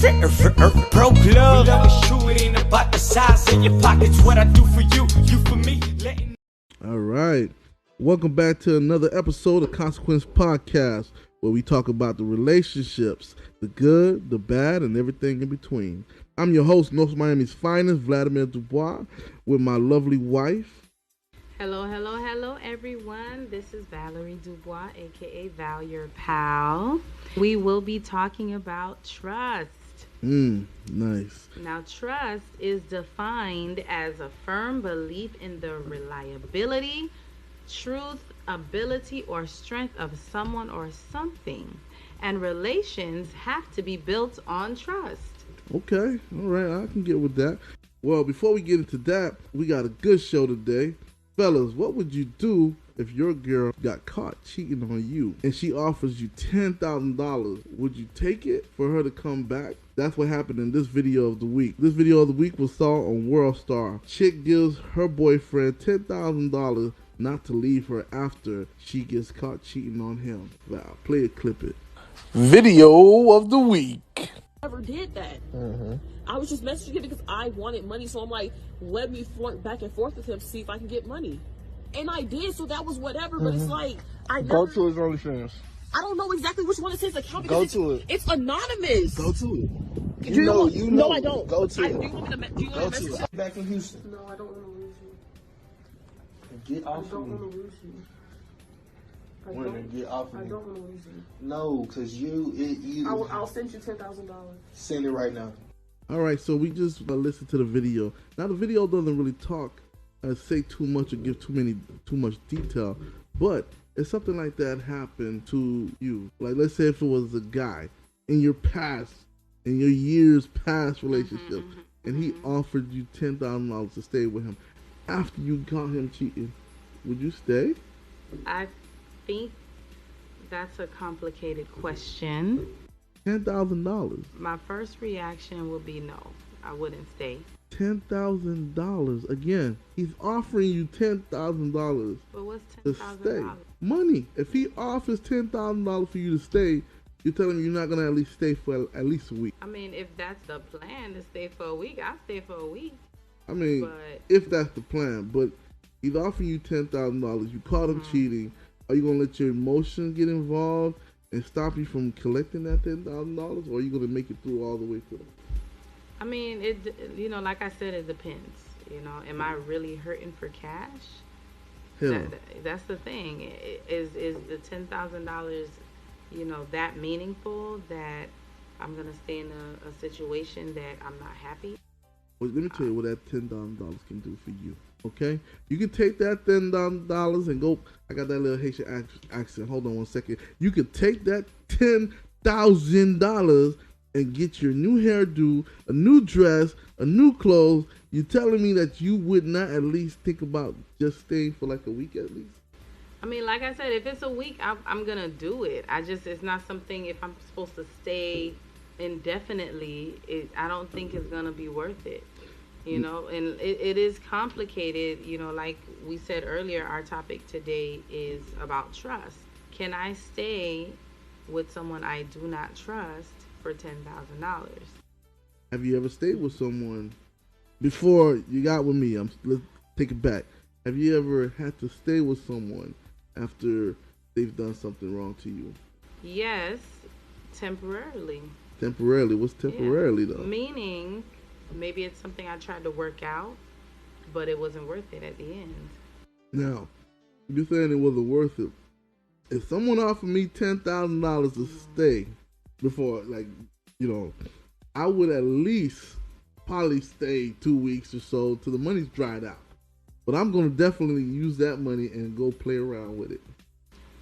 Pro club. We love is true, it ain't about the size of your pockets. What I do for you, you for me. All right. Welcome back to another episode of Consequence Podcast, where we talk about the relationships, the good, the bad, and everything in between. I'm your host, North Miami's finest, Vladimir Dubois, with my lovely wife. Hello, hello, hello, everyone. This is Valerie Dubois, aka Val, your pal. We will be talking about trust. Nice. Now, trust is defined as a firm belief in the reliability, truth, ability, or strength of someone or something. And relations have to be built on trust. Okay, all right, I can get with that. Well, before we get into that, we got a good show today. Fellas, what would you do if your girl got caught cheating on you and she offers you $10,000? Would you take it for her to come back? That's what happened in this video of the week. This video of the week was saw on World Star. Chick gives her boyfriend $10,000 not to leave her after she gets caught cheating on him. Wow, play it, clip it. Video of the week. Never did that. I was just messaging him because I wanted money, so I'm like, let me flirt back and forth with him to see if I can get money. And I did, so that was whatever, but it's like, I never... Go to his OnlyFans. I don't know exactly which one is his account Go because to it. It's anonymous. Go to it. You know. No, I don't. Go to it. Do you want me to Go message to you? it. Back in Houston. No, I don't want to lose you. Get off of me. to lose you. Women, get off of me. want to lose you. No, because you... I'll send you $10,000. Send it right now. All right, so we just listened to the video. Now, the video doesn't really talk, say too much or give too much detail, but if something like that happened to you, like let's say if it was a guy in your years past relationship, and he offered you $10,000 to stay with him after you caught him cheating, would you stay? I think that's a complicated question. $10,000. My first reaction would be no, I wouldn't stay. $10,000. Again, he's offering you $10,000 But what's to stay. $10,000? Money. If he offers $10,000 for you to stay, you're telling him you're not going to at least stay for at least a week. I mean, if that's the plan to stay for a week, I'll stay for a week. I mean, if that's the plan. But he's offering you $10,000. You caught him cheating. Are you going to let your emotions get involved and stop you from collecting that $10,000? Or are you going to make it through all the way through? I mean, like I said, it depends. Am I really hurting for cash? That's the thing. Is the $10,000, that meaningful that I'm gonna stay in a situation that I'm not happy? Well, let me tell you what that $10,000 can do for you. Okay, you can take that $10,000 and go. I got that little Haitian accent. Hold on one second. You could take that $10,000 and get your new hairdo, a new dress, a new clothes. You telling me that you would not at least think about just staying for like a week at least? I mean, like I said, if it's a week, I'm gonna do it. It's not something, if I'm supposed to stay indefinitely, I don't think it's gonna be worth it. And it is complicated. Like we said earlier, our topic today is about trust. Can I stay with someone I do not trust for $10,000? Have you ever stayed with someone before you got with me? Let's take it back. Have you ever had to stay with someone after they've done something wrong to you? Yes, temporarily. Temporarily? What's temporarily though? Meaning, maybe it's something I tried to work out, but it wasn't worth it at the end. Now, you're saying it wasn't worth it. If someone offered me $10,000 to stay before, I would at least probably stay 2 weeks or so till the money's dried out. But I'm going to definitely use that money and go play around with it.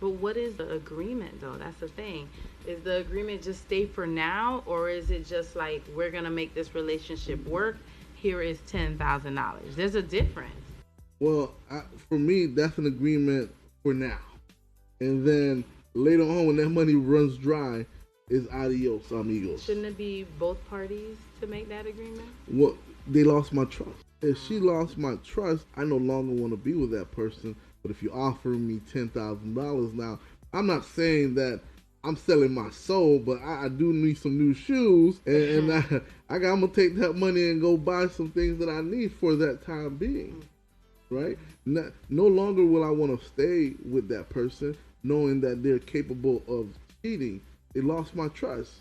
But what is the agreement, though? That's the thing. Is the agreement just stay for now, or is it just like, we're going to make this relationship work? Here is $10,000. There's a difference. Well, for me, that's an agreement for now. And then later on, when that money runs dry, it's adios, amigos. Shouldn't it be both parties to make that agreement? Well, they lost my trust. If she lost my trust, I no longer want to be with that person. But if you offer me $10,000 now, I'm not saying that I'm selling my soul, but I do need some new shoes, and I'm gonna take that money and go buy some things that I need for that time being, right? No longer will I want to stay with that person, knowing that they're capable of cheating. They lost my trust.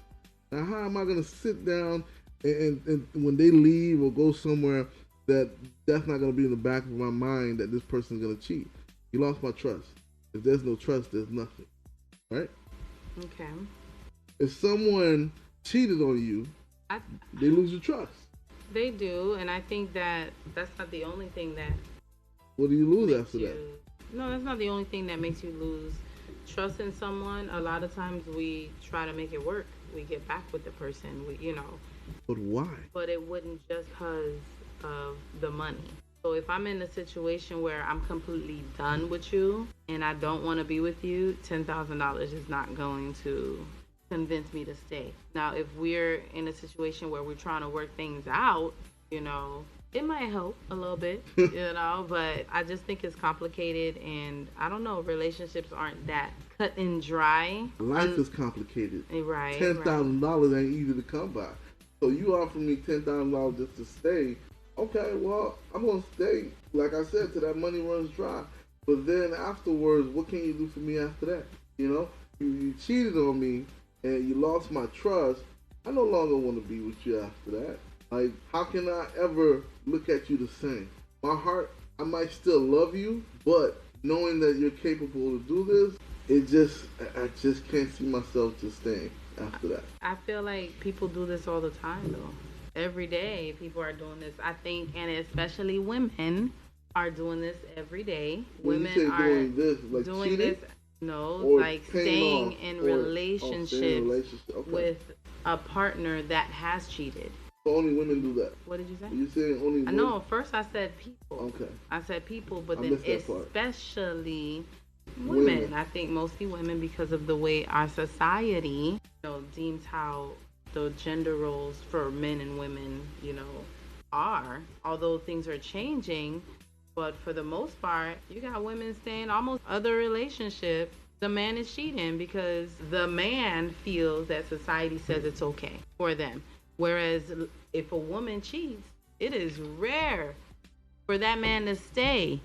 Now, how am I gonna sit down and when they leave or go somewhere, that's not gonna be in the back of my mind that this person's gonna cheat? You lost my trust. If there's no trust, there's nothing, right? Okay. If someone cheated on you, they lose your trust. They do, and I think that that's not the only thing that. What do you lose after that? No, that's not the only thing that makes you lose trust in someone. A lot of times we try to make it work. We get back with the person. But why? But it wouldn't just because of the money. So if I'm in a situation where I'm completely done with you and I don't want to be with you, $10,000 is not going to convince me to stay. Now, if we're in a situation where we're trying to work things out, it might help a little bit, but I just think it's complicated, and I don't know, relationships aren't that cut and dry. Life is complicated. Right. $10,000 ain't easy to come by. So you offer me $10,000 just to stay. Okay, well, I'm going to stay, like I said, till that money runs dry. But then afterwards, what can you do for me after that? You cheated on me and you lost my trust. I no longer want to be with you after that. Like, how can I ever look at you the same? My heart, I might still love you, but knowing that you're capable to do this, I just can't see myself just staying after that. I feel like people do this all the time, though. Every day, people are doing this. I think, and especially women are doing this every day. When women you say are doing this, like doing cheating? this. No, or like staying in relationships okay. with a partner that has cheated. So only women do that. What did you say? You saying only women? No, first I said people. Okay. I said people, but I then missed that part. especially women. I think mostly women, because of the way our society, deems how the gender roles for men and women, are. Although things are changing, but for the most part, you got women staying almost other relationships. The man is cheating because the man feels that society says it's okay for them. Whereas if a woman cheats, it is rare for that man to stay,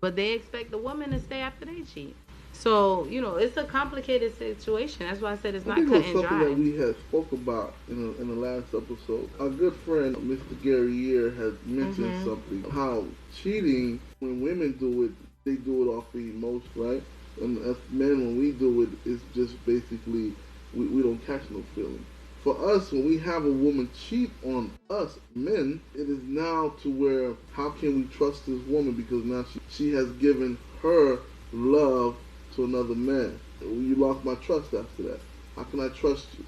but they expect the woman to stay after they cheat. So, it's a complicated situation. That's why I said it's not cut and dry. Something that we had spoke about in the last episode. Our good friend, Mr. Gary Year, had mentioned something. How cheating, when women do it, they do it off the emotion, right? And as men, when we do it, it's just basically, we don't catch no feeling. For us, when we have a woman cheat on us, men, it is now to where, how can we trust this woman? Because now she has given her love to another man. You lost my trust after that. How can I trust you?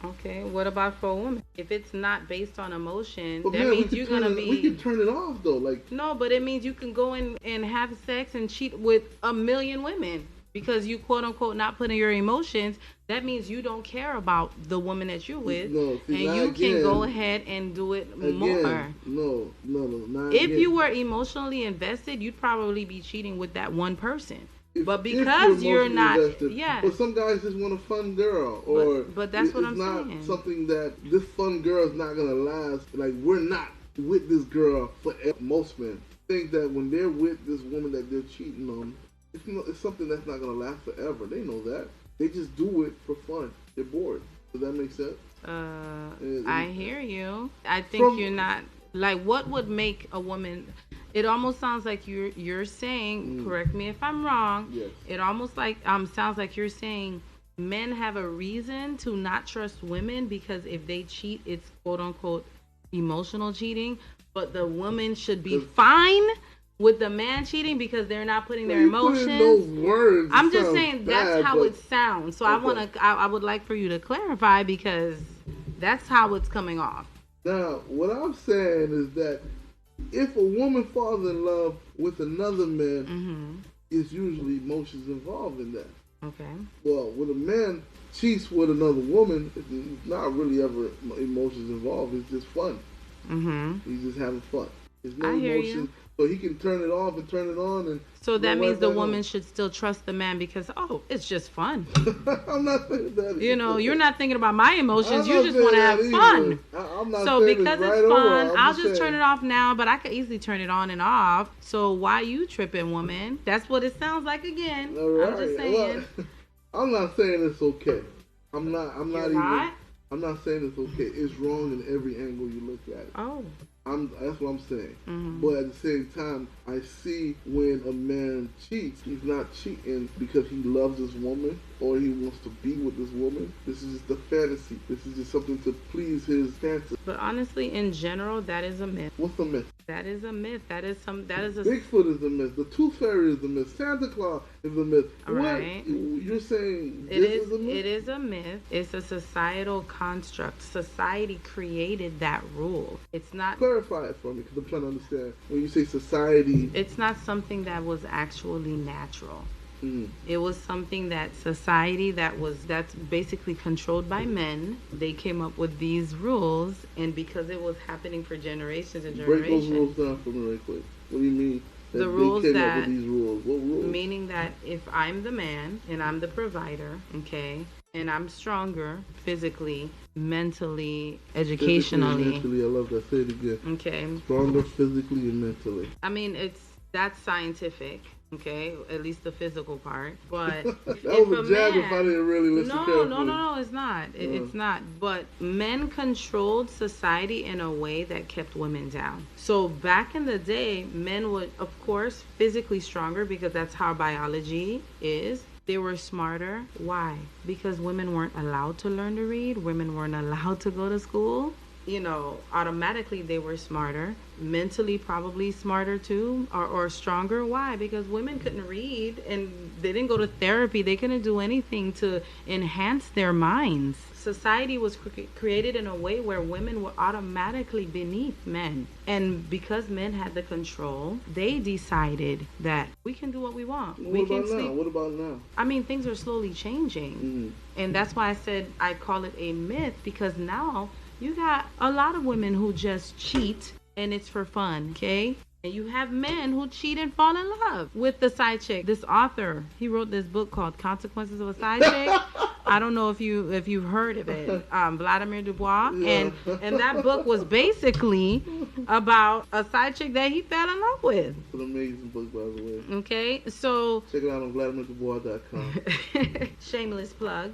Okay, what about for a woman? If it's not based on emotion, but that means you're going to be... We can turn it off, though. No, but it means you can go in and have sex and cheat with a million women. Because you, quote unquote, not putting your emotions, that means you don't care about the woman that you're with. No, see, and you can go ahead and do it more. No, not if again. you were emotionally invested, you'd probably be cheating with that one person. But because you're not, invested, but some guys just want a fun girl, or but that's what I'm saying. It's not something that this fun girl is not gonna last. Like, we're not with this girl forever. Most men think that when they're with this woman that they're cheating on, it's something that's not gonna last forever. They know that. They just do it for fun. They're bored. Does that make sense? I hear you. I think you're not, like, what would make a woman... It almost sounds like you're saying, correct me if I'm wrong. Yes. It almost like sounds like you're saying men have a reason to not trust women because if they cheat, it's quote unquote emotional cheating, but the woman should be fine with the man cheating because they're not putting their emotions. Those words, I'm just saying that's how it sounds. So okay. I would like for you to clarify because that's how it's coming off. Now, what I'm saying is that if a woman falls in love with another man, it's usually emotions involved in that. Okay. Well, when a man cheats with another woman, it's not really ever emotions involved. It's just fun. He's just having fun. There's no emotion. So he can turn it off and turn it on. And So that go means right the back woman on. should still trust the man because, it's just fun. I'm not saying that. You know, you're not thinking about my emotions. I'm You not just saying want to that have either. fun. I'm not So saying because it's right it's or fun, wrong. I'll just saying. turn it off now, but I could easily turn it on and off. So why you tripping, woman? That's what it sounds like again. All right. I'm just saying. Well, I'm not saying it's okay. I'm not You're even. not? I'm not saying it's okay. It's wrong in every angle you look at it. Oh. That's what I'm saying. Mm-hmm. But at the same time, I see when a man cheats, he's not cheating because he loves this woman or he wants to be with this woman. This is just a fantasy. This is just something to please his fancy. But honestly, in general, that is a myth. What's the myth? That is a myth. That is a Bigfoot is a myth. The Tooth Fairy is a myth. Santa Claus is a myth. Right. What? You're saying It this is a myth? It is a myth. It's a societal construct. Society created that rule. It's not. Clarify it for me because I'm trying to understand. When you say society, It's not something that was actually natural. mm, It was something that society that's basically controlled by men. They came up with these rules, and because it was happening for generations and break those rules generations, down for me right quick. What do you mean? That The rules they came up that- with these rules. What rules? meaning that if I'm the man and I'm the provider, okay, and I'm stronger physically, mentally, Physically and educationally, mentally, I love that. Say it again. okay. Stronger physically and mentally. I mean, that's scientific. Okay, at least the physical part. But That was a jab if I didn't really listen carefully. No, it's not. It's not. But men controlled society in a way that kept women down. So back in the day, men would, of course, physically stronger because that's how biology is. They were smarter. Why? Because women weren't allowed to learn to read. Women weren't allowed to go to school. You know, automatically they were smarter, mentally probably smarter too, or stronger. Why? Because women couldn't read and they didn't go to therapy. They couldn't do anything to enhance their minds. Society was created in a way where women were automatically beneath men. And because men had the control, they decided that we can do what we want. What about now? I mean, things are slowly changing. And that's why I said I call it a myth, because now you got a lot of women who just cheat and it's for fun, okay? And you have men who cheat and fall in love with the side chick. This author, he wrote this book called Consequences of a Side Chick. I don't know if you've heard of it. Vladimir Dubois. Yeah. And that book was basically about a side chick that he fell in love with. It's an amazing book, by the way. Okay, so Check it out on VladimirDubois.com. shameless plug.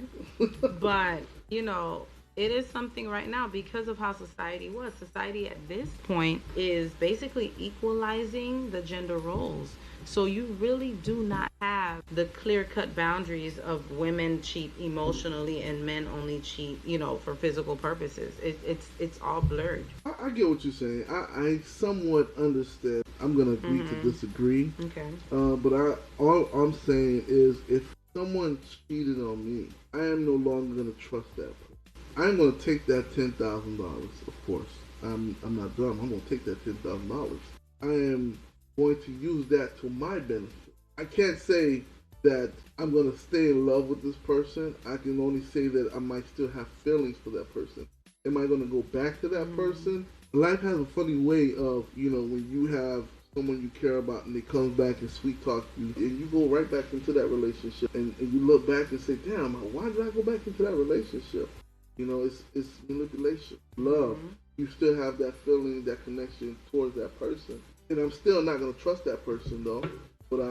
But, you know, it is something right now because of how society was. Society at this point is basically equalizing the gender roles. So you really do not have the clear-cut boundaries of women cheat emotionally and men only cheat, you know, for physical purposes. It's all blurred. I get what you're saying. I somewhat understand. I'm gonna agree to disagree. Okay. But all I'm saying is, if someone cheated on me, I am no longer gonna trust that person. I'm gonna take that $10,000. Of course, I'm not dumb. I'm gonna take that $10,000. I am going to use that to my benefit. I can't say that I'm going to stay in love with this person. I can only say that I might still have feelings for that person. Am I going to go back to that person? Life has a funny way of, you know, when you have someone you care about and they come back and sweet talk you, and you go right back into that relationship, and you look back and say, damn, why did I go back into that relationship? You know, it's manipulation. Love. You still have that feeling, that connection towards that person. And I'm still not going to trust that person, though. But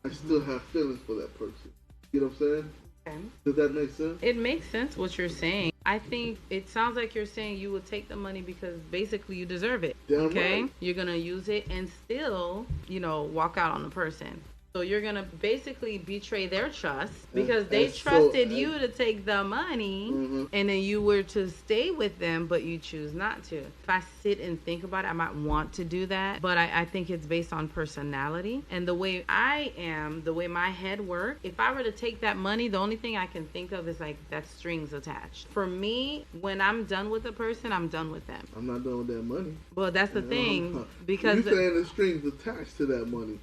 I still have feelings for that person. You know what I'm saying? Okay. Does that make sense? It makes sense what you're saying. I think it sounds like you're saying you would take the money because basically you deserve it. Damn okay? right. You're going to use it and still, you know, walk out on the person. So you're going to basically betray their trust because they trusted you to take the money and then you were to stay with them, but you choose not to. If I sit and think about it, I might want to do that, but I think it's based on personality and the way I am, the way my head works. If I were to take that money, the only thing I can think of is like that strings attached. For me, when I'm done with a person, I'm done with them. I'm not done with that money. Well, that's the thing because you're saying the strings attached to that money.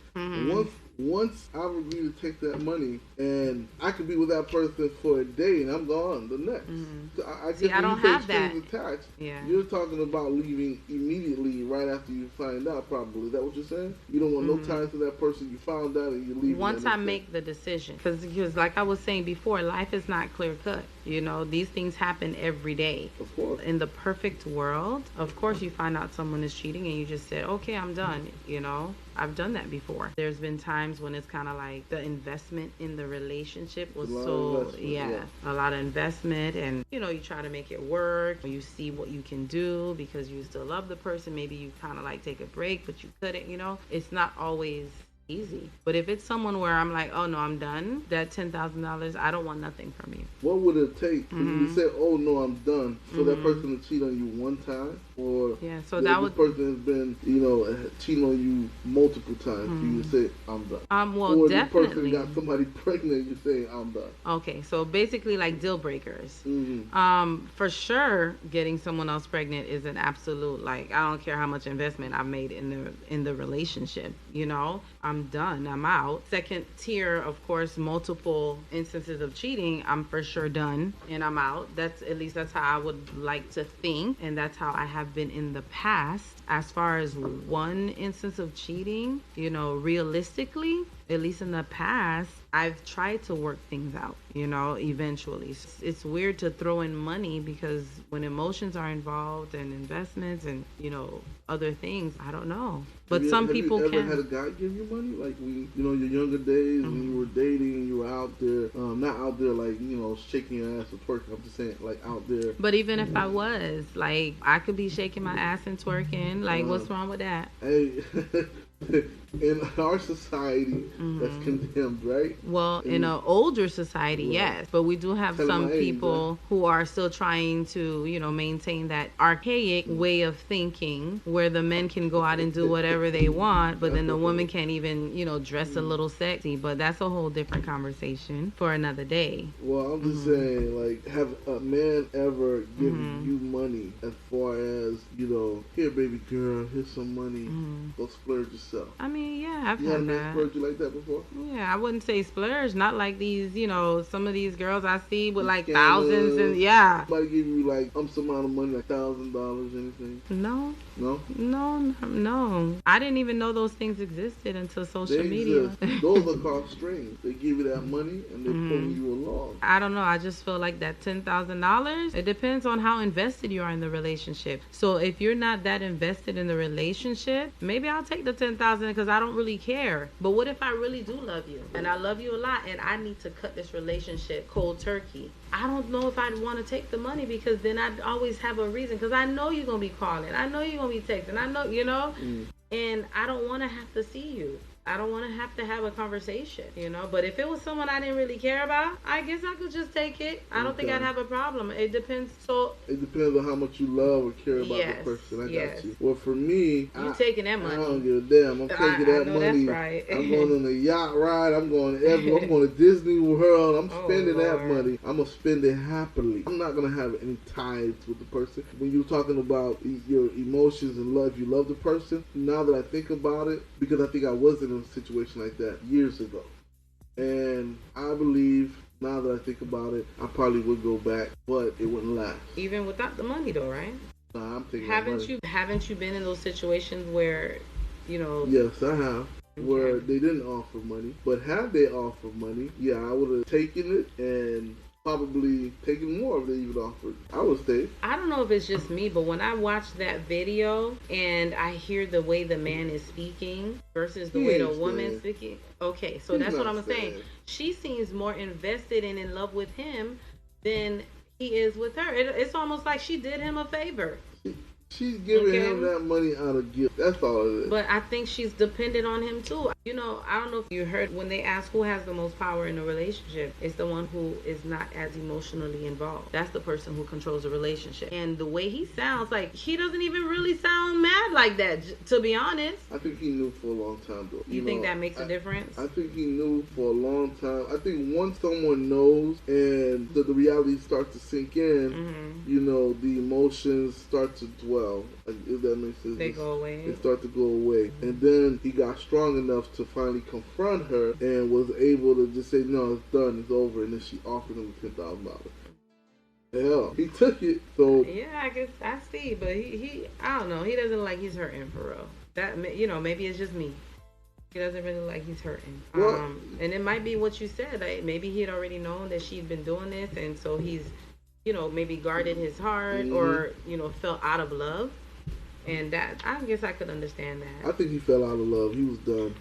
once I've agreed to take that money, and I could be with that person for a day, and I'm gone the next. So See, I don't have that. Attached, Yeah. You're talking about leaving immediately right after you find out, probably. Is that what you're saying? You don't want no ties to that person. You found out and you leave. Once I make the decision. Because like I was saying before, life is not clear cut. You know, these things happen every day. Of course. In the perfect world, of course you find out someone is cheating and you just said, okay, I'm done. You know, I've done that before. There's been times when it's kind of like the investment in the relationship was a lot of investment, and you know, you try to make it work, you see what you can do because you still love the person. Maybe you kind of like take a break, but you couldn't, you know. It's not always easy. But if it's someone where I'm like, oh no, I'm done, that $10,000, I don't want nothing from you. What would it take for you to say, oh no, I'm done, for that person to cheat on you one time? Or so that this person has been, you know, cheating on you multiple times for you to say, I'm done. Well, or definitely. This person got somebody pregnant, you say, I'm done. Okay, so basically like deal breakers. For sure, getting someone else pregnant is an absolute, like, I don't care how much investment I've made in the relationship, you know, I'm done, I'm out. Second tier, of course, multiple instances of cheating, I'm for sure done and I'm out. That's how I would like to think, and that's how I have been in the past. As far as one instance of cheating, you know, realistically, at least in the past, I've tried to work things out, you know, eventually. It's weird to throw in money because when emotions are involved and investments and, you know, other things, I don't know. But some people can. Have you ever had a guy give you money? Like, when, you know, your younger days when you were dating and you were out there, not out there like, you know, shaking your ass or twerking. I'm just saying, like, out there. But even if I was, like, I could be shaking my ass and twerking. Like, what's wrong with that? Hey, in our society, that's condemned, right? Well, in an older society, yes. But we do have some people who are still trying to, you know, maintain that archaic way of thinking where the men can go out and do whatever they want, but then the woman can't even, you know, dress a little sexy. But that's a whole different conversation for another day. Well, I'm just saying, like, have a man ever given you money as far as, you know, here, baby girl, here's some money, go splurge yourself? I mean, yeah, I've You had a had man that. splurge you like that before? Yeah, I wouldn't say splurge. Not like these, you know, some of these girls I see with like thousands and yeah. Somebody give you like some amount of money, like $1,000, anything? No. No? I didn't even know those things existed until social They media. exist. Those are called strings. They give you that money and they're pulling you along. I don't know. I just feel like that $10,000, it depends on how invested you are in the relationship. So if you're not that invested in the relationship, maybe I'll take the $10,000 because I don't really care. But what if I really do love you and I love you a lot and I need to cut this relationship cold turkey? I don't know if I'd want to take the money because then I'd always have a reason, because I know you're going to be calling. I know you're going to be texting. I know, you know, and I don't want to have to see you. I don't want to have a conversation, you know. But if it was someone I didn't really care about, I guess I could just take it. I don't think I'd have a problem. It depends. So it depends on how much you love or care about the person. I got you. Well, for me, you taking that money. I don't give a damn. I'm taking that money. That's right. I'm going on a yacht ride. I'm going to Disney World. I'm spending that money. I'm gonna spend it happily. I'm not gonna have any ties with the person. When you're talking about your emotions and love, you love the person. Now that I think about it, because I think I was in a situation like that years ago, and I believe now that I think about it, I probably would go back, but it wouldn't last. Even without the money, though, right? Nah, I'm taking Haven't you been in those situations where, you know? Yes, I have. Where they didn't offer money, but had they offered money, yeah, I would have taken it and probably taken more if they even offered. I would stay. I don't know if it's just me, but when I watch that video and I hear the way the man is speaking versus the way the woman's speaking, okay, so that's what I'm saying. She seems more invested and in love with him than he is with her. It's almost like she did him a favor. She's giving him that money out of gift. That's all it is. But I think she's dependent on him too. You know, I don't know if you heard when they ask who has the most power in a relationship, it's the one who is not as emotionally involved. That's the person who controls the relationship. And the way he sounds, like, he doesn't even really sound mad like that, to be honest. I think he knew for a long time, though. You think that makes a difference? I think he knew for a long time. I think once someone knows and the reality starts to sink in, you know, the emotions start to dwell well. If that makes sense. They go away. They start to go away. And then he got strong enough to finally confront her and was able to just say, no, it's done, it's over. And then she offered him $10,000. Hell, he took it. So yeah, I guess I see, but he I don't know. He doesn't like he's hurting for real. That maybe it's just me. He doesn't really like he's hurting. Well, and it might be what you said. Like maybe he had already known that she'd been doing this, and so he's, maybe guarded his heart or felt out of love. And that, I guess I could understand that. I think he fell out of love. He was done.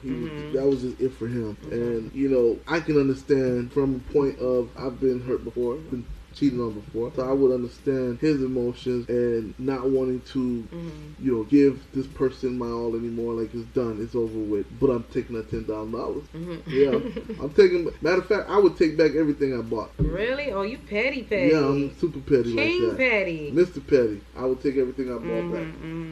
That was just it for him. And I can understand from a point of I've been hurt before, been cheated on before, so I would understand his emotions and not wanting to give this person my all anymore. Like, it's done, it's over with, but I'm taking that $10,000. Yeah, I'm taking, matter of fact, I would take back everything I bought. Really? Oh, you petty. Yeah, I'm super petty. King like that. petty. Mr. Petty. I would take everything I bought back.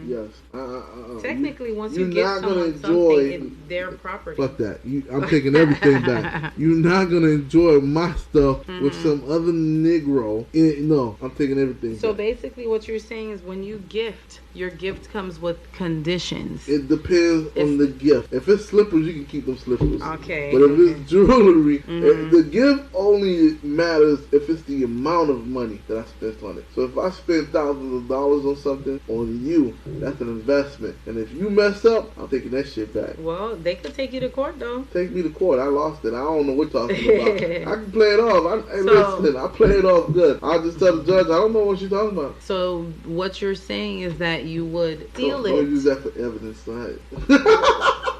Yes. Technically, once you give someone something, it's their property. Fuck that. I'm taking everything back. You're not gonna enjoy my stuff with some other Negro. No, I'm taking everything So back. Basically what you're saying is when you gift, your gift comes with conditions. It depends on the gift. If it's slippers, you can keep them slippers. Okay. But if it's jewelry, the gift only matters if it's the amount of money that I spent on it. So if I spend thousands of dollars on something, on you, that's an investment. And if you mess up, I'm taking that shit back. Well, they could take you to court though. Take me to court. I lost it. I don't know what you're talking about. I can play it off. Listen, I play it off good. I'll just tell the judge, I don't know what you're talking about. So what you're saying is that you would steal it. Don't use that for evidence, right?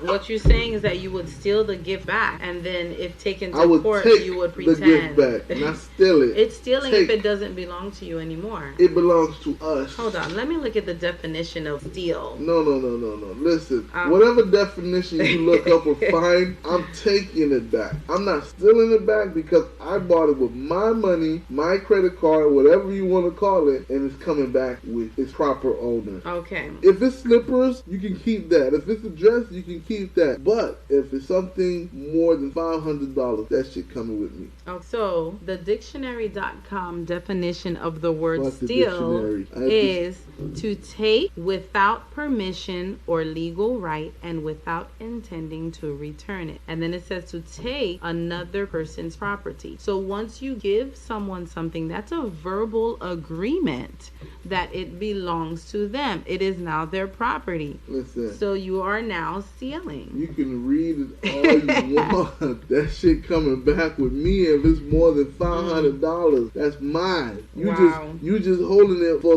What you're saying is that you would steal the gift back, and then if taken to court, you would pretend. The gift back, not steal it. It's stealing if it doesn't belong to you anymore. It belongs to us. Hold on, let me look at the definition of steal. No. Listen, whatever definition you look up or find, I'm taking it back. I'm not stealing it back because I bought it with my money, my credit card, whatever you want to call it, and it's coming back with its proper owner. Okay. If it's slippers, you can keep that. If it's a dress, you can keep that. But if it's something more than $500, that shit coming with me. Oh, so the dictionary.com definition of the word steal is to take without permission or legal right and without intending to return it. And then it says to take another person's property. So once you give someone something, that's a verbal agreement that it belongs to them. It is now their property. Listen. So you are now stealing. You can read it all you want. That shit coming back with me. If it's more than $500, that's mine. You just holding it for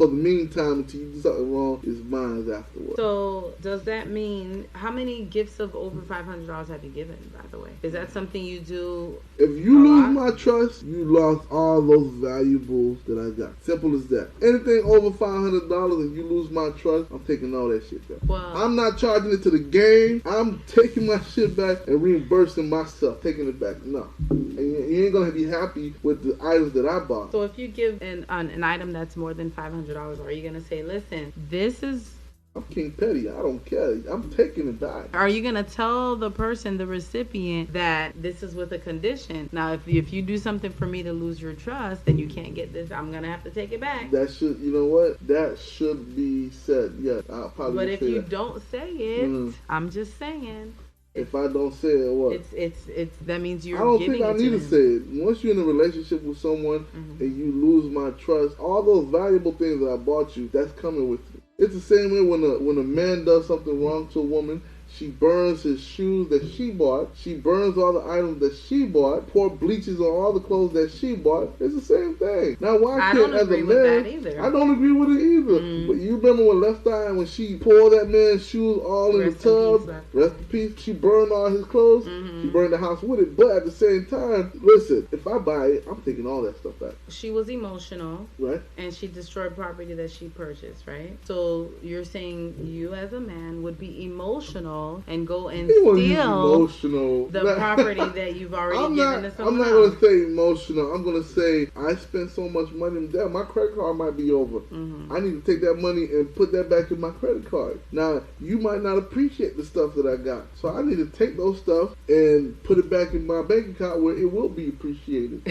the meantime until you do something wrong. It's mine afterwards. So does that mean how many gifts of over $500 have you given? By the way, is that something you do? If you lose my trust, you lost all those valuables that I got. Simple as that. Anything over $500 and you lose my trust, I'm taking all that shit back. Well, I'm not charging it to the game. I'm taking my shit back and reimbursing myself, taking it back. No. And you ain't gonna be happy with the items that I bought. So if you give an item that's more than $500, are you gonna say, listen, this is... I'm King Petty. I don't care. I'm taking it back. Are you gonna tell the person, the recipient, that this is with a condition? Now, if you do something for me to lose your trust, then you can't get this. I'm gonna have to take it back. That should, you know what? That should be said. Yeah, I'll probably. But if you that. don't say it, I'm just saying. If I don't say it, what? It's that means you're. I don't giving think I need to say it. Once you're in a relationship with someone and you lose my trust, all those valuable things that I bought you, that's coming with you. It's the same way when a man does something wrong to a woman. She burns his shoes that she bought. She burns all the items that she bought. Pour bleaches on all the clothes that she bought. It's the same thing. Now, why can't as a man? I don't agree with it either. But you remember when Left Eye, when she poured that man's shoes all in the tub? Rest in peace. She burned all his clothes. She burned the house with it. But at the same time, listen, if I buy it, I'm taking all that stuff back. She was emotional. Right. And she destroyed property that she purchased, right? So you're saying you as a man would be emotional emotional and go and You wanna use steal emotional. the property that you've already given to I'm someone not else. gonna say emotional. I'm gonna say I spent so much money that my credit card might be over. Mm-hmm. I need to take that money and put that back in my credit card. Now you might not appreciate the stuff that I got, so I need to take those stuff and put it back in my bank account where it will be appreciated.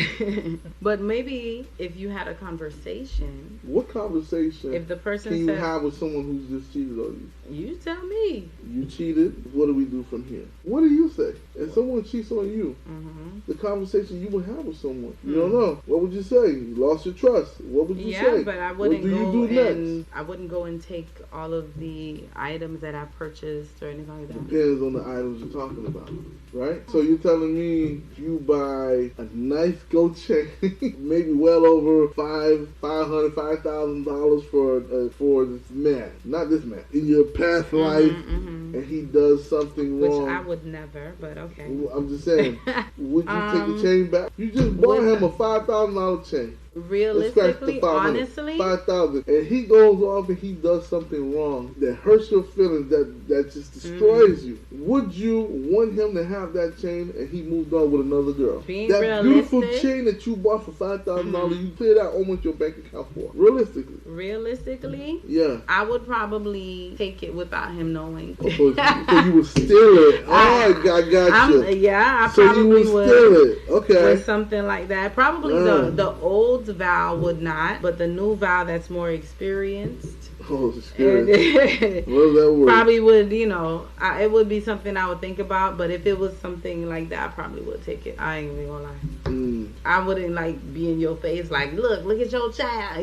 But maybe if you had a conversation. What conversation If the person can you says, have with someone who's just cheated on you? you tell me. You cheated. What do we do from here? What do you say? If someone cheats on you, Mm-hmm. the conversation you would have with someone. You don't know. What would you say? You lost your trust. What would you say? Yeah, but I wouldn't What do go you do and next? I wouldn't go and take all of the items that I purchased or anything like that. Depends on the items you're talking about, right? So you're telling me you buy a nice gold chain, maybe well over $500,000 for this man, not this man, in your past life, and he does something Which wrong. I would never, but okay. I'm just saying, would you take the chain back? You just bought him a $5,000 chain. Realistically, honestly, 5,000, and he goes off and he does something wrong that hurts your feelings, that just destroys you. Would you want him to have that chain and he moved on with another girl? Being that beautiful realistic, chain that you bought for $5,000, you cleared out almost your bank account for. Realistically, yeah, I would probably take it without him knowing. So you would steal it. Oh, I got you. Yeah, I so probably you would steal it. Okay, with something like that. Probably the old vow would not, but the new vow that's more experienced. Oh, experienced. What does that word? Probably would, it would be something I would think about. But if it was something like that, I probably would take it. I ain't even gonna lie. I wouldn't like be in your face like, look at your child.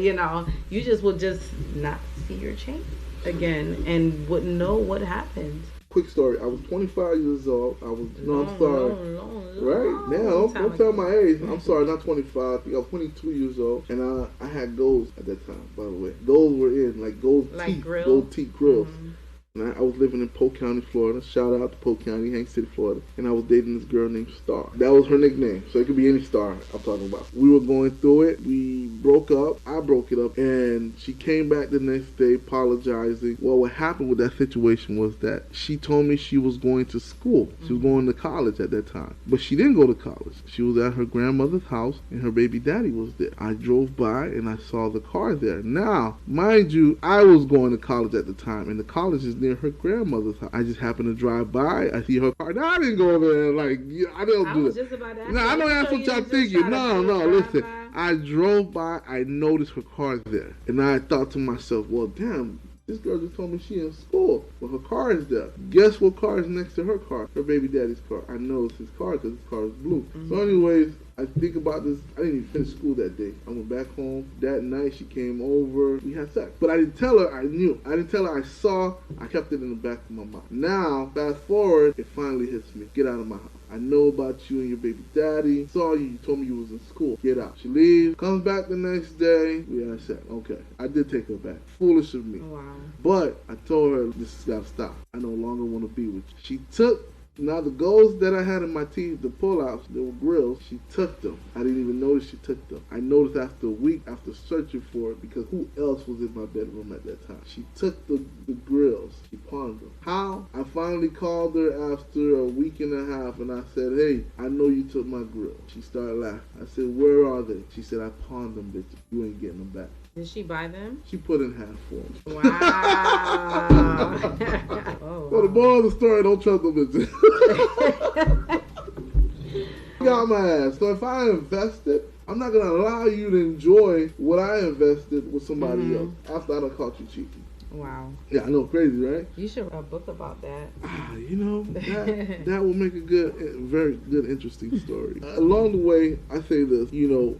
You just would just not see your chain again and wouldn't know what happened. Quick story. I was 25 years old. I'm sorry. Right? Now, don't tell my age. I'm sorry, not 25. I think I was 22 years old. And I had golds at that time, by the way. Those were in, like gold teeth. Gold teeth grills. And I was living in Polk County, Florida. Shout out to Polk County, Hank City, Florida. And I was dating this girl named Star. That was her nickname. So it could be any Star I'm talking about. We were going through it. We broke up. I broke it up. And she came back the next day apologizing. Well, what happened with that situation was that she told me she was going to school. She was going to college at that time. But she didn't go to college. She was at her grandmother's house and her baby daddy was there. I drove by and I saw the car there. Now, mind you, I was going to college at the time. And the college is near her grandmother's house. I just happened to drive by. I see her car. Now I didn't go over there like I don't do that. No, I know that's what y'all thinking. No, listen. I drove by. I noticed her car there, and I thought to myself, well, damn. This girl just told me she in school, but her car is there. Guess what car is next to her car? Her baby daddy's car. I know it's his car because his car is blue. So anyways, I think about this. I didn't even finish school that day. I went back home. That night she came over. We had sex. But I didn't tell her I knew. I didn't tell her I saw. I kept it in the back of my mind. Now, fast forward, it finally hits me. Get out of my house. I know about you and your baby daddy. Saw you. You told me you was in school. Get out. She leaves. Comes back the next day. We had sex. Okay. I did take her back. Foolish of me. Wow. But I told her this has got to stop. I no longer want to be with you. She took. Now the golds that I had in my teeth, the pull-outs, they were grills, she took them. I didn't even notice she took them. I noticed after a week, after searching for it, because who else was in my bedroom at that time? She took the grills. She pawned them. How? I finally called her after a week and a half and I said, hey, I know you took my grill. She started laughing. I said, where are they? She said, I pawned them, bitch. You ain't getting them back. Did she buy them? She put in half for them. Wow. So the moral of the story, don't trust them bitches. Got my ass. So if I invested, I'm not going to allow you to enjoy what I invested with somebody else after I done caught you cheating. Wow. Yeah, I know, crazy, right? You should write a book about that. That will make a very good, interesting story. Along the way, I say this,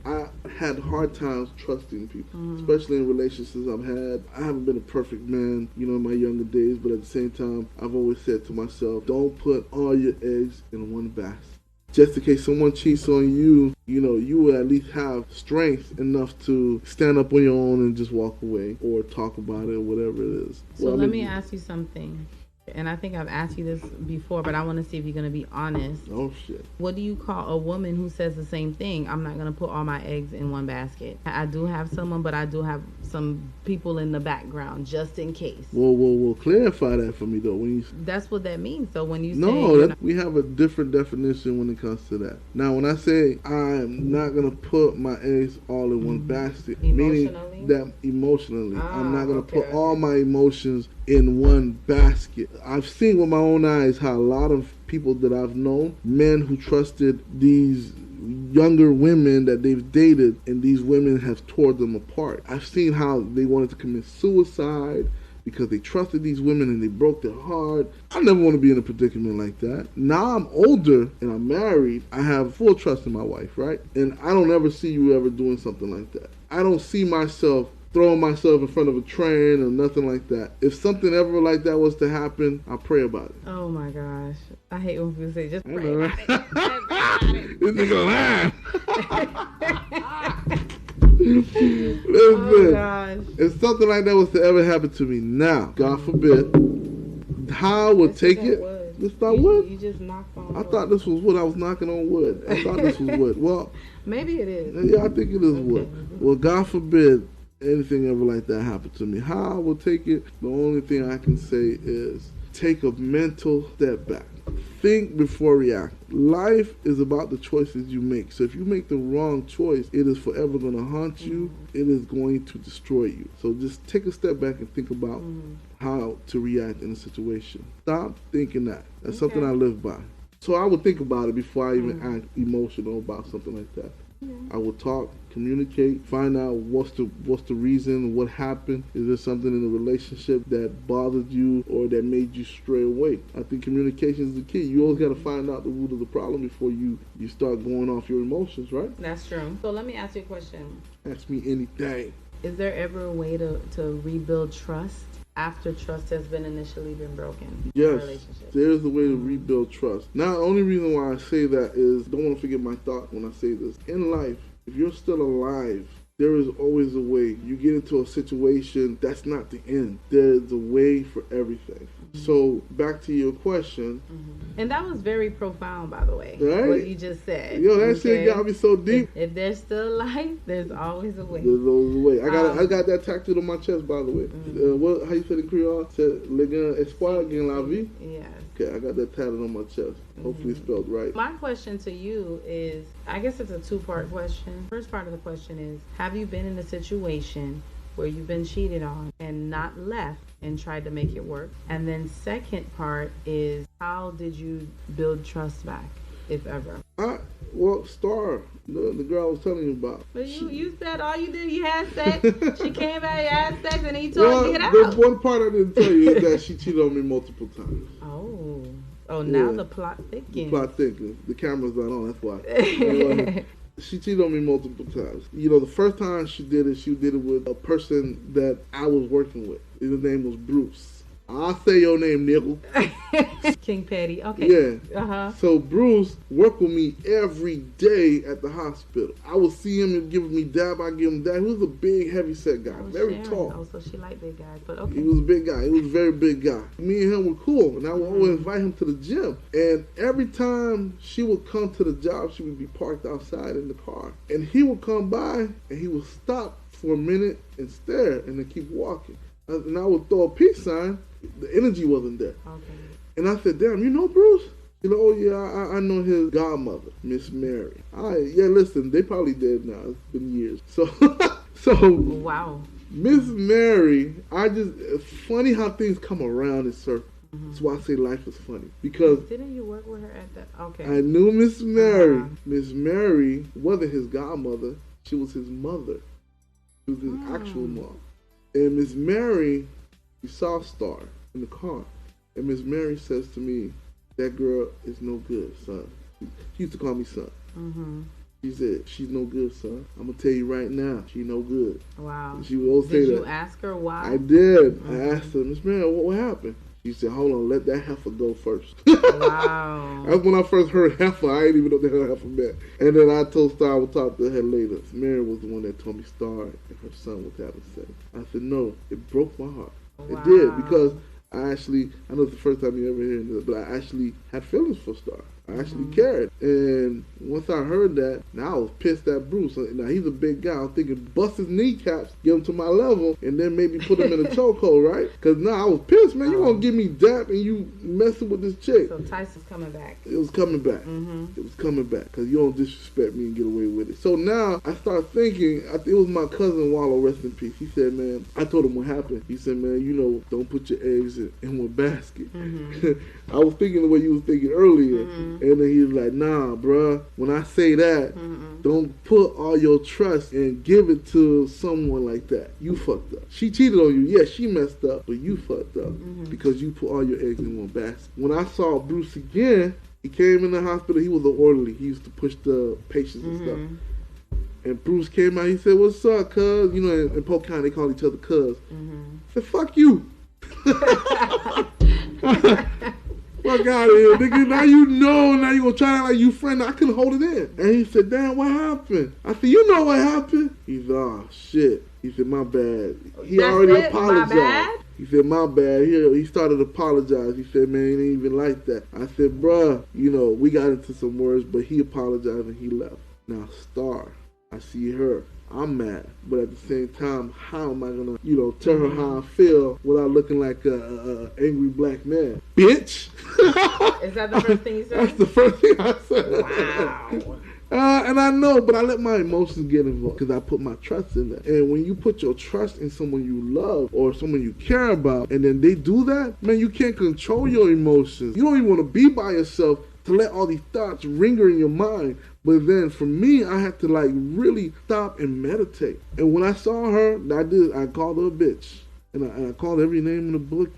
I had hard times trusting people, especially in relationships I've had. I haven't been a perfect man, in my younger days, but at the same time, I've always said to myself, don't put all your eggs in one basket. Just in case someone cheats on you, you will at least have strength enough to stand up on your own and just walk away or talk about it or whatever it is. So let me ask you something. And I think I've asked you this before, but I want to see if you're going to be honest. Oh, shit. What do you call a woman who says the same thing? I'm not going to put all my eggs in one basket. I do have someone, but I do have some people in the background just in case. Well, clarify that for me, though. When you That's what that means. So when you say... No, we have a different definition when it comes to that. Now, when I say I'm not going to put my eggs all in one basket, meaning that emotionally, I'm not going to put all my emotions in one basket. I've seen with my own eyes how a lot of people that I've known, men who trusted these younger women that they've dated, and these women have torn them apart. I've seen how they wanted to commit suicide because they trusted these women and they broke their heart. I never want to be in a predicament like that. Now I'm older and I'm married. I have full trust in my wife, right? And I don't ever see you ever doing something like that. I don't see myself throwing myself in front of a train or nothing like that. If something ever like that was to happen, I'll pray about it. Oh my gosh. I hate when people say just pray about it. This nigga lying. Listen, oh gosh. if something like that was to ever happen to me now, God forbid, how I would take it. This not wood. You just knocked on wood. I thought this was wood. I was knocking on wood. I thought this was wood. Well, maybe it is. Yeah, I think it is wood. Well, God forbid anything ever like that happened to me. How I will take it, the only thing I can say is take a mental step back. Think before react. Life is about the choices you make. So if you make the wrong choice, it is forever going to haunt you. It is going to destroy you. So just take a step back and think about how to react in a situation. Stop thinking that. That's something I live by. So I would think about it before I even act emotional about something like that. I will talk, communicate, find out what's the reason, what happened. Is there something in the relationship that bothered you or that made you stray away? I think communication is the key. You always got to find out the root of the problem before you start going off your emotions, right? That's true. So let me ask you a question. Ask me anything. Is there ever a way to rebuild trust after trust has been broken? Yes, there's a way to rebuild trust. Now, the only reason why I say that is, don't want to forget my thought when I say this. In life, if you're still alive, there is always a way. You get into a situation, that's not the end. There's a way for everything. So, back to your question. And that was very profound, by the way, right? What you just said. That shit got me so deep. If there's still life, there's always a way. There's always a way. I got that tattooed on my chest, by the way. How you say it in Creole? Said, Le grand espoir gagne la vie. Yes. Okay, I got that tattooed on my chest. Hopefully it's spelled right. My question to you is, I guess it's a two-part question. First part of the question is, have you been in a situation where you've been cheated on and not left and tried to make it work? And then second part is, how did you build trust back, if ever? Star, the girl I was telling you about. But you said all you did, you had sex. She came out, you had sex, and he told you to get out. The one part I didn't tell you is that she cheated on me multiple times. Oh, now the plot thickens. The plot thickens. The camera's not on, that's why. She cheated on me multiple times. The first time she did it with a person that I was working with. His name was Bruce. I'll say your name, nickel. King Petty. Okay. Yeah. So Bruce worked with me every day at the hospital. I would see him and give me dab. I give him dab. He was a big, heavy-set guy, very tall. Oh, so she liked big guys, but okay. He was a big guy. He was a very big guy. Me and him were cool, and I would always invite him to the gym. And every time she would come to the job, she would be parked outside in the car, and he would come by and he would stop for a minute and stare, and then keep walking. And I would throw a peace sign. The energy wasn't there. Okay. And I said, damn, you know Bruce? Oh yeah, I know his godmother, Miss Mary. Listen, they probably dead now. It's been years. So wow. Miss Mary, it's funny how things come around in circles. That's why I say life is funny. Because didn't you work with her at that? Okay. I knew Miss Mary. Miss Mary wasn't his godmother. She was his mother. She was his actual mom. And Miss Mary, we saw Star in the car. And Miss Mary says to me, that girl is no good, son. She used to call me son. She said, she's no good, son. I'm going to tell you right now, she's no good. Wow. And she would always say that. Did you ask her why? I did. I asked her, Miss Mary, what happened? She said, hold on, let that heifer go first. Wow. That's when I first heard heifer. I didn't even know the hell heifer meant. And then I told Star I would talk to her later. Mary was the one that told me Star and her son was having sex. I said, no, it broke my heart. Wow. It did, because I know it's the first time you ever heard this, but I actually had feelings for Star. I actually cared. And once I heard that, now I was pissed at Bruce. Now he's a big guy. I'm thinking bust his kneecaps, get him to my level, and then maybe put him in a chokehold, right? Because now I was pissed, man. You gonna give me dap and you messing with this chick. So Tyson's coming back. It was coming back. It was coming back because you don't disrespect me and get away with it. So now I start thinking, it was my cousin Wallow, rest in peace. He said, man, I told him what happened. He said, man, don't put your eggs in one basket. I was thinking the way you was thinking earlier. And then he was like, nah, bruh, when I say that, don't put all your trust and give it to someone like that. You fucked up. She cheated on you. Yeah, she messed up, but you fucked up because you put all your eggs in one basket. When I saw Bruce again, he came in the hospital. He was an orderly. He used to push the patients and stuff. And Bruce came out. He said, what's up, cuz? In Polk County, they call each other cuz. I said, fuck you. Fuck out of here, nigga. Now you gonna try to act like you friend. I couldn't hold it in. And he said, damn, what happened? I said, you know what happened? He said, oh, shit. He said, my bad. He already apologized. My bad? He said, my bad. He started to apologize. He said, man, it ain't even like that. I said, bruh, we got into some words, but he apologized and he left. Now, Star, I see her. I'm mad, but at the same time, how am I gonna, tell her how I feel without looking like a angry black man? Bitch! Is that the first thing you said? That's the first thing I said. Wow. And I know, but I let my emotions get involved because I put my trust in that. And when you put your trust in someone you love or someone you care about, and then they do that, man, you can't control your emotions. You don't even want to be by yourself to let all these thoughts linger in your mind. But then for me, I had to really stop and meditate. And when I saw her, I called her a bitch. And I called every name in the book,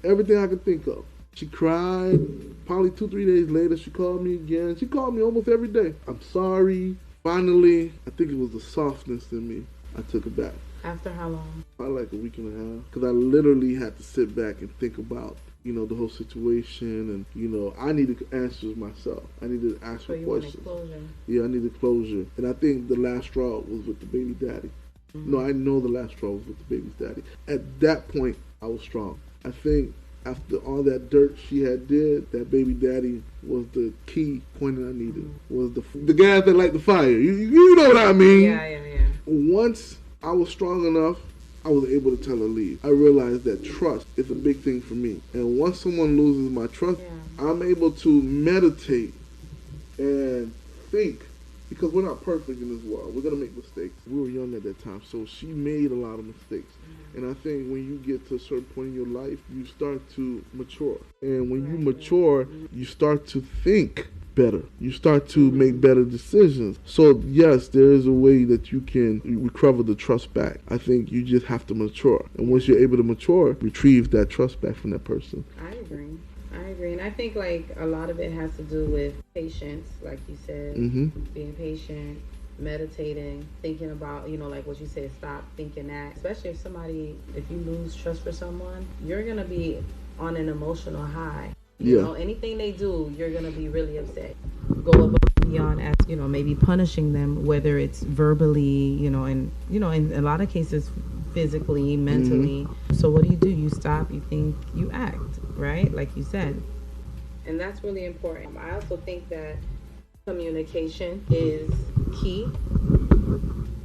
everything I could think of. She cried. Probably 2-3 days later, she called me again. She called me almost every day. I'm sorry. Finally, I think it was the softness in me. I took it back. After how long? Probably like a week and a half. Because I literally had to sit back and think about the whole situation, and I needed answers myself. I needed to ask for questions. Closure. Yeah, I needed closure. And I think the last straw was with the baby daddy. No, I know the last straw was with the baby's daddy. At that point, I was strong. I think after all that dirt she had did, that baby daddy was the key point that I needed. Was the gas that light the fire. You know what I mean? Yeah. Once I was strong enough, I was able to tell her leave. I realized that trust is a big thing for me. And once someone loses my trust, I'm able to meditate and think. Because we're not perfect in this world. We're going to make mistakes. We were young at that time, so she made a lot of mistakes. And I think when you get to a certain point in your life, you start to mature. And when you mature, you start to think better. You start to make better decisions. So yes, there is a way that you can recover the trust back. I think you just have to mature. And once you're able to mature, retrieve that trust back from that person. I agree. And I think a lot of it has to do with patience, like you said, being patient, meditating, thinking about, like what you said, stop thinking that, especially if you lose trust for someone, you're going to be on an emotional high. Anything they do, you're going to be really upset. Go above and beyond as, maybe punishing them, whether it's verbally, and, in a lot of cases, physically, mentally. So what do? You stop, you think, you act, right? Like you said. And that's really important. I also think that communication is key.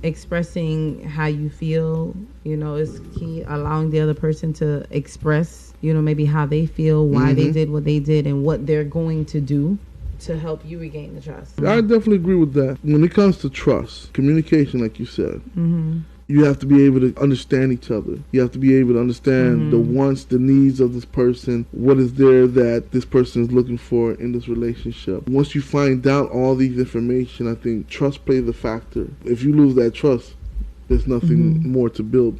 Expressing how you feel, is key. Allowing the other person to express, maybe how they feel, why they did what they did, and what they're going to do to help you regain the trust. I definitely agree with that. When it comes to trust, communication, like you said, you have to be able to understand each other. You have to be able to understand the wants, the needs of this person, what is there that this person is looking for in this relationship. Once you find out all these information, I think trust plays a factor. If you lose that trust, there's nothing more to build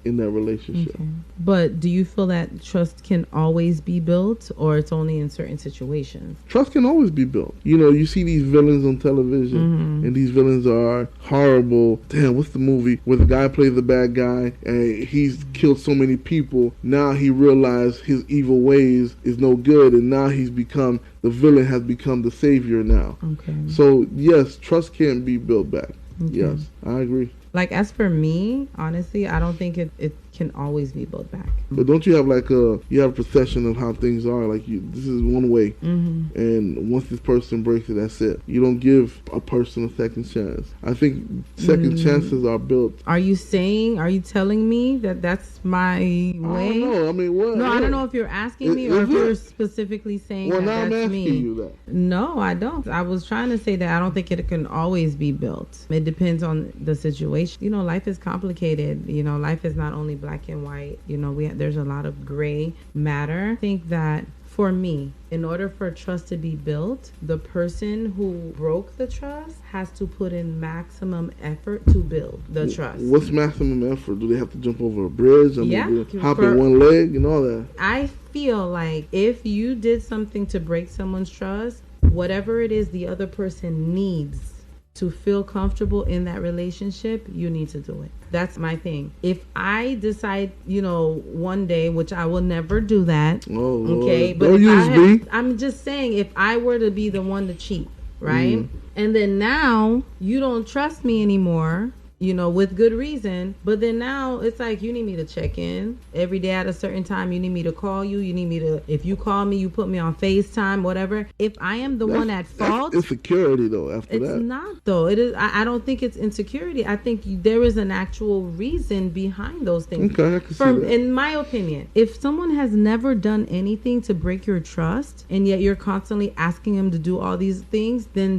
in that relationship. Okay. But do you feel that trust can always be built, or it's only in certain situations? Trust can always be built. You see these villains on television, and these villains are horrible. Damn, what's the movie where the guy plays the bad guy and he's killed so many people? Now he realized his evil ways is no good, and now the villain has become the savior now. Okay. So yes, trust can be built back. Okay. Yes, I agree. Like, as for me, honestly, I don't think it can always be built back. But don't you have like you have a perception of how things are? Like this is one way, and once this person breaks it, that's it. You don't give a person a second chance. I think second chances are built. Are you telling me that that's my way? I don't know. I mean, what? No, I don't know if you're asking me or if you're specifically saying well, that now that's I'm asking me. you that. No, I don't. I was trying to say that I don't think it can always be built. It depends on the situation. You know, life is complicated. You know, life is not only black and white. You know, there's a lot of gray matter. I think that for me, in order for trust to be built, the person who broke the trust has to put in maximum effort to build the trust. What's maximum effort? Do they have to jump over a bridge? Yeah. Hop in one leg and all that? I feel like if you did something to break someone's trust, whatever it is the other person needs to feel comfortable in that relationship, you need to do it. That's my thing. If I decide, one day, which I will never do that. Oh, okay, Lord. but Don't use me. I'm just saying, if I were to be the one to cheat, right? And then now you don't trust me anymore, with good reason. But then now it's like you need me to check in every day at a certain time. You need me to call you. You need me to, if you call me, you put me on FaceTime, whatever. If I am the one at fault. It's insecurity though, after it's that. It's not though. It is. I don't think it's insecurity. I think there is an actual reason behind those things. Okay, I can see that. In my opinion, if someone has never done anything to break your trust and yet you're constantly asking them to do all these things, then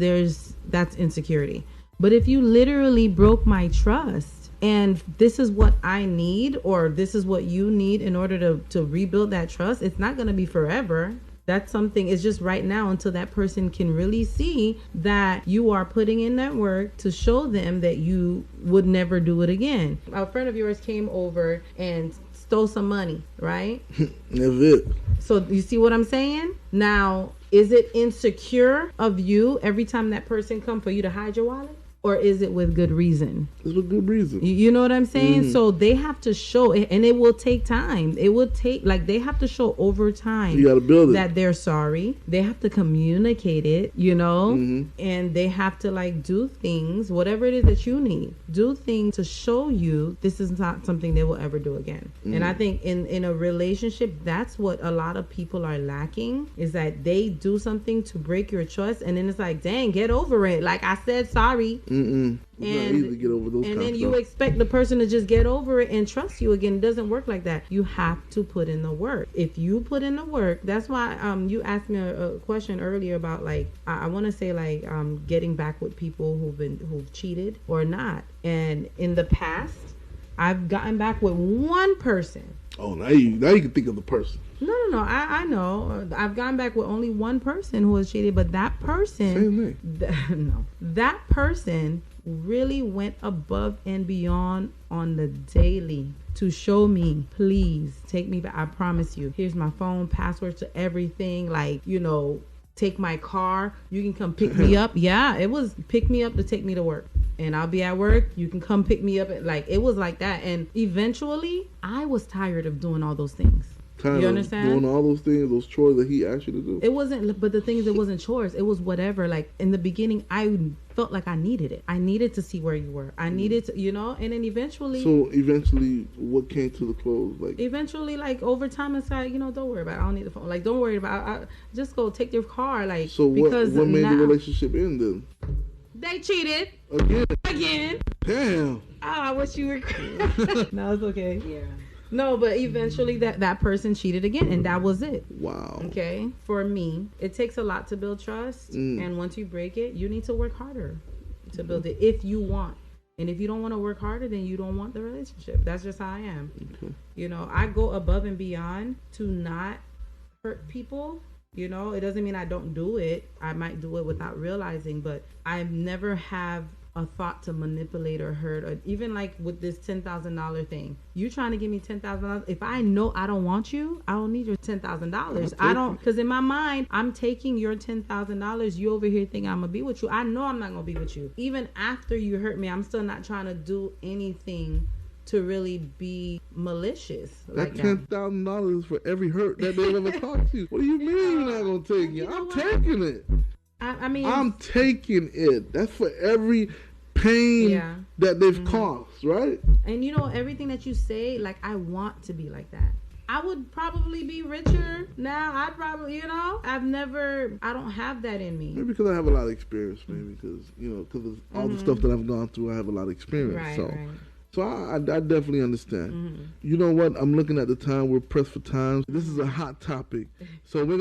that's insecurity. But if you literally broke my trust and this is what I need or this is what you need in order to rebuild that trust, it's not going to be forever. That's something, it's just right now until that person can really see that you are putting in that work to show them that you would never do it again. A friend of yours came over and stole some money, right? That's it. So you see what I'm saying? Now, is it insecure of you every time that person comes for you to hide your wallet? Or is it with good reason? It's with good reason. You know what I'm saying? So they have to show it, and it will take time. It will take, they have to show over time. You got to build it. That they're sorry. They have to communicate it, and they have to, do things, whatever it is that you need. Do things to show you this is not something they will ever do again. And I think in a relationship, that's what a lot of people are lacking, is that they do something to break your trust, and then it's like, dang, get over it. Like, I said sorry. It's not easy to get over those and kind then of you stuff. expect the person to just get over it and trust you again. It doesn't work like that. You have to put in the work. If you put in the work, that's why you asked me a question earlier about I want to say getting back with people who've cheated or not. And in the past, I've gotten back with one person. Oh, now you can think of the person. No. I know. I've gone back with only one person who was cheated, but that person. Same thing. That person really went above and beyond on the daily to show me, please take me back. I promise you. Here's my phone, passwords to everything. Take my car. You can come pick me up. Yeah, it was pick me up to take me to work. And I'll be at work. You can come pick me up. It was like that. And eventually, I was tired of doing all those things. You understand? Doing all those things, those chores that he asked you to do. It wasn't, but the thing is, it wasn't chores. It was whatever. In the beginning, I felt like I needed it. I needed to see where you were. I needed to, and then eventually. So eventually, what came to the close? Eventually, over time, it's like, don't worry about it. I don't need the phone. Don't worry about it. Just go take your car. So what made the relationship end then? They cheated. Again. Damn. Oh, I wish you were. No, it's okay. Yeah. No, but eventually that person cheated again, and that was it. Wow. Okay? For me, it takes a lot to build trust, and once you break it, you need to work harder to build it if you want. And if you don't want to work harder, then you don't want the relationship. That's just how I am. Okay. I go above and beyond to not hurt people. It doesn't mean I don't do it. I might do it without realizing, but I never have a thought to manipulate or hurt, or even with this $10,000 thing. You trying to give me $10,000? If I know I don't want you, I don't need your $10,000. I don't, because in my mind, I'm taking your $10,000. You over here thinking I'm gonna be with you. I know I'm not gonna be with you. Even after you hurt me, I'm still not trying to do anything to really be malicious. That $10,000 for every hurt that they ever talked to you. What do you mean you're not gonna take it? I'm taking it. I mean, I'm taking it. That's for every pain that they've caused, right? And everything that you say, like, I want to be like that. I would probably be richer now. I'd probably, I don't have that in me. Maybe because I have a lot of experience, maybe because, because of all the stuff that I've gone through, I have a lot of experience. Right. So I definitely understand. You know what? I'm looking at the time. We're pressed for time. This is a hot topic. So we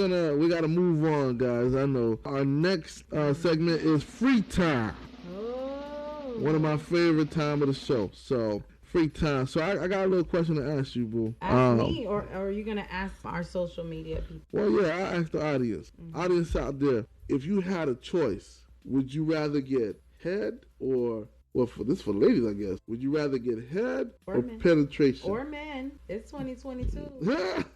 got to move on, guys. I know. Our next segment is free time. Oh. One of my favorite time of the show. So free time. So I got a little question to ask you, boo. Ask me, or are you going to ask our social media people? Well, yeah, I asked the audience. Audience out there, if you had a choice, would you rather get head or... Well, for ladies, I guess. Would you rather get head or penetration? Or men. It's 2022.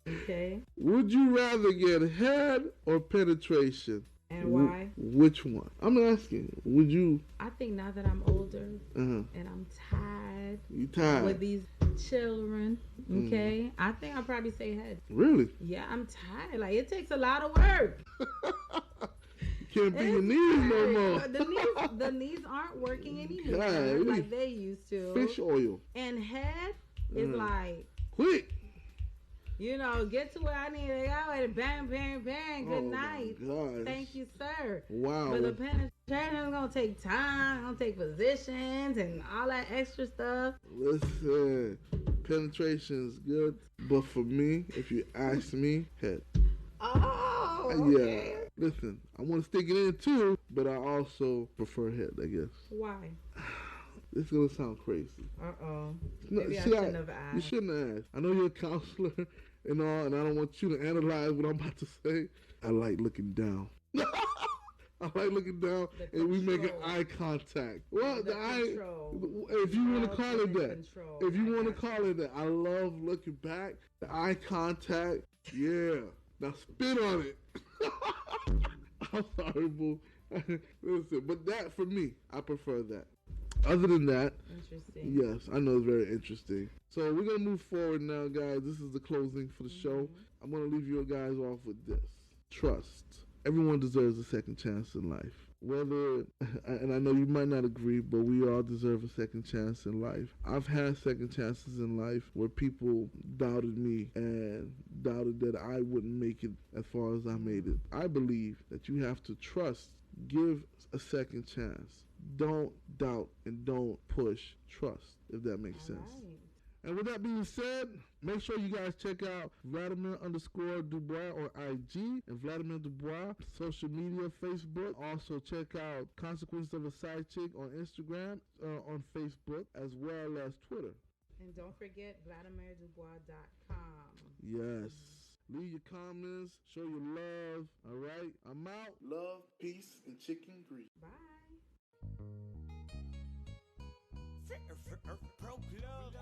Okay. Would you rather get head or penetration? And why? Which one? I'm asking. Would you? I think now that I'm older and I'm tired. You tired? With these children, okay? I think I'll probably say head. Really? Yeah, I'm tired. Like, it takes a lot of work. Can't be your knees no more. The knees aren't working anymore like they used to. Fish oil. And head is like quick. Get to where I need to go and bang, bang, bang. Good night. Thank you, sir. Wow. But the penetration is gonna take time, gonna take positions and all that extra stuff. Listen, penetration is good, but for me, if you ask me, head. Oh, okay. Yeah. Listen, I want to stick it in too, but I also prefer head, I guess. Why? This is going to sound crazy. Uh-oh. No, Maybe I shouldn't have asked. You shouldn't have asked. I know you're a counselor and all, and I don't want you to analyze what I'm about to say. I like looking down. I like looking down and we making eye contact. Well, the eye, if you want to call it that. If you want to call it that. I love looking back. The eye contact. Yeah. Now spit on it. I'm sorry, boo. Listen, but that for me, I prefer that. Other than that, interesting. Yes, I know it's very interesting. So we're gonna move forward now, guys. This is the closing for the show. I'm gonna leave you guys off with this: trust. Everyone deserves a second chance in life. Whether, and I know you might not agree, but we all deserve a second chance in life. I've had second chances in life where people doubted me and doubted that I wouldn't make it as far as I made it. I believe that you have to trust, give a second chance. Don't doubt and don't push. Trust, if that makes sense. Right. And with that being said, make sure you guys check out Vladimir_Dubois on IG and Vladimir Dubois social media, Facebook. Also check out Consequences of a Side Chick on Instagram, on Facebook, as well as Twitter. And don't forget VladimirDubois.com. Yes. Leave your comments, show your love. All right, I'm out. Love, peace, and chicken grease. Bye. Pro Club.